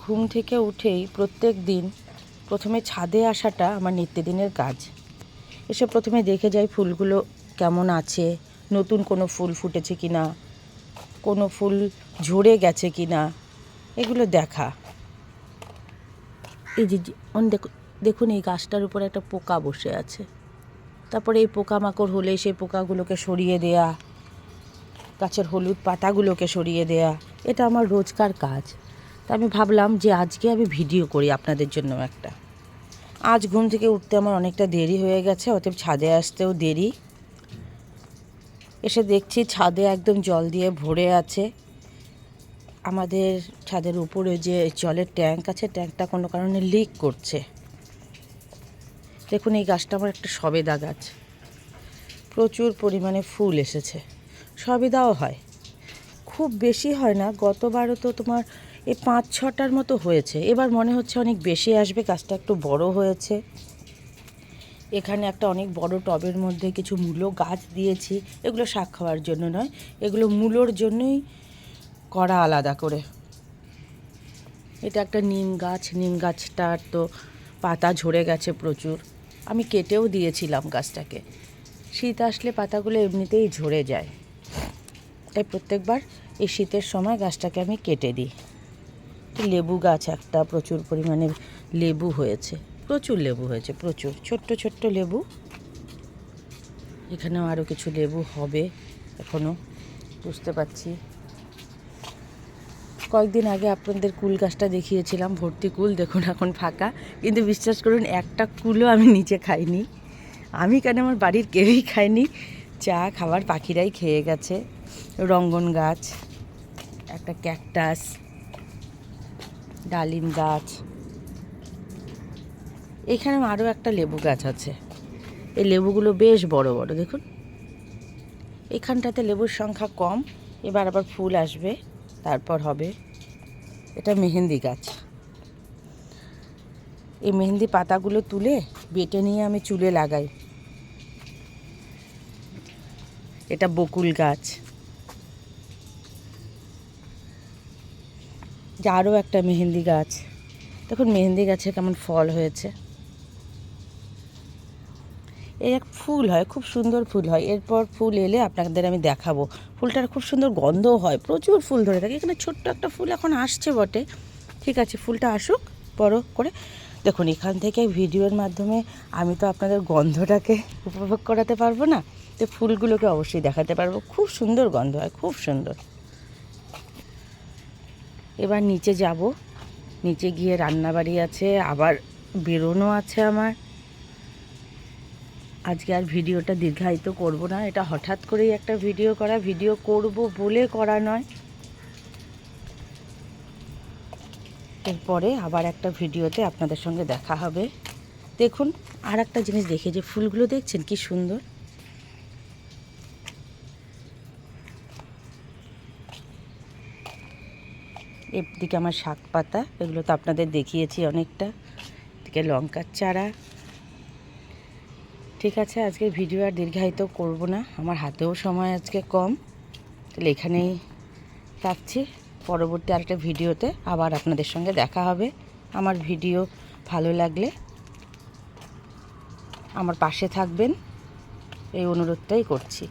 ঘুম থেকে উঠেই প্রত্যেক দিন প্রথমে ছাদে আসাটা আমার নিত্যদিনের কাজ। এসে প্রথমে দেখে যাই ফুলগুলো কেমন আছে, নতুন কোনো ফুল ফুটেছে কি না, কোনো ফুল ঝরে গেছে কি না, এগুলো দেখা। এই যে দেখুন এই গাছটার উপর একটা পোকা বসে আছে। তারপরে এই পোকামাকড় হলে সেই পোকাগুলোকে সরিয়ে দেয়া, গাছের হলুদ পাতাগুলোকে সরিয়ে দেয়া, এটা আমার রোজকার কাজ। তা আমি ভাবলাম যে আজকে আমি ভিডিও করি আপনাদের জন্য একটা। আজ ঘুম থেকে উঠতে আমার অনেকটা দেরি হয়ে গেছে, অতএব ছাদে আসতেও দেরি। এসে দেখছি ছাদে একদম জল দিয়ে ভরে আছে। আমাদের ছাদের উপরে যে জলের ট্যাঙ্ক আছে, ট্যাঙ্কটা কোনো কারণে লিক করছে। দেখুন এই গাছটা আমার একটা সবেদা গাছ, প্রচুর পরিমাণে ফুল এসেছে। সবেদাও হয়, খুব বেশি হয় না। গতবারও তো তোমার এই 5-6টার মতো হয়েছে, এবার মনে হচ্ছে অনেক বেশি আসবে। গাছটা একটু বড় হয়েছে। এখানে একটা অনেক বড় টবের মধ্যে কিছু মূলো গাছ দিয়েছি। এগুলো শাক খাওয়ার জন্য নয়, এগুলো মূলোর জন্যই করা আলাদা করে। এটা একটা নিম গাছ, নিম গাছটার তো পাতা ঝরে গেছে প্রচুর। আমি কেটেও দিয়েছিলাম গাছটাকে। শীত আসলে পাতাগুলো এমনিতেই ঝরে যায়, তাই প্রত্যেকবার এই শীতের সময় গাছটাকে আমি কেটে দিই। লেবু গাছ একটা, প্রচুর পরিমাণে লেবু হয়েছে, প্রচুর লেবু হয়েছে, প্রচুর ছোট্ট ছোট্ট লেবু। এখানেও আরও কিছু লেবু হবে এখনও, বুঝতে পারছি। কয়েকদিন আগে আপনাদের কুল গাছটা দেখিয়েছিলাম, ভর্তি কুল। দেখুন এখন ফাঁকা, কিন্তু বিশ্বাস করুন একটা কুলও আমি নিচে খাইনি। আমি কেন, আমার বাড়ির কেউই খায়নি, চা খাবার পাখিরাই খেয়ে গেছে। রঙ্গন গাছ, একটা ক্যাকটাস, ডালিম গাছ, এখানে আরও একটা লেবু গাছ আছে। এই লেবুগুলো বেশ বড় বড়, দেখুন। এখানটাতে লেবুর সংখ্যা কম, এবার আবার ফুল আসবে, তারপর হবে। এটা মেহেন্দি গাছ। এই মেহেন্দি পাতাগুলো তুলে বেটে নিয়ে আমি চুলে লাগাই। এটা বকুল গাছ। যে আরও একটা মেহেন্দি গাছ, দেখুন মেহেন্দি গাছে কেমন ফল হয়েছে। এই এক ফুল হয়, খুব সুন্দর ফুল হয়। এরপর ফুল এলে আপনাদের আমি দেখাবো। ফুলটার খুব সুন্দর গন্ধও হয়, প্রচুর ফুল ধরে থাকে। এখানে ছোট্ট একটা ফুল এখন আসছে বটে, ঠিক আছে, ফুলটা আসুক বড় করে। দেখুন এখান থেকে ভিডিওর মাধ্যমে আমি তো আপনাদের গন্ধটাকে উপভোগ করাতে পারবো না, তো ফুলগুলোকে অবশ্যই দেখাতে পারবো। খুব সুন্দর গন্ধ হয়, খুব সুন্দর। এবার নিচে যাব, নিচে গিয়ে রান্নাবাড়ি আছে, আবার বেরোনো আছে আমার। আজকে আর ভিডিওটা দীর্ঘায়িত করব না, এটা হঠাৎ করেই একটা ভিডিও করা, ভিডিও করব বলে করা নয়। এরপরে আবার একটা ভিডিওতে আপনাদের সঙ্গে দেখা হবে। দেখুন আর একটা জিনিস দেখে, যে ফুলগুলো দেখছেন কি সুন্দর। এদিকে আমার শাক পাতা, এগুলো তো আপনাদের দেখিয়েছি অনেকটা। এদিকে লঙ্কার চারা। ঠিক আছে, আজকে ভিডিও আর দীর্ঘায়িত করব না, আমার হাতেও সময় আজকে কম। তাহলে এখানেই রাখছি। পরবর্তী আরেকটা ভিডিওতে আবার আপনাদের সঙ্গে দেখা হবে। আমার ভিডিও ভালো লাগলে আমার পাশে থাকবেন, এই অনুরোধটাই করছি।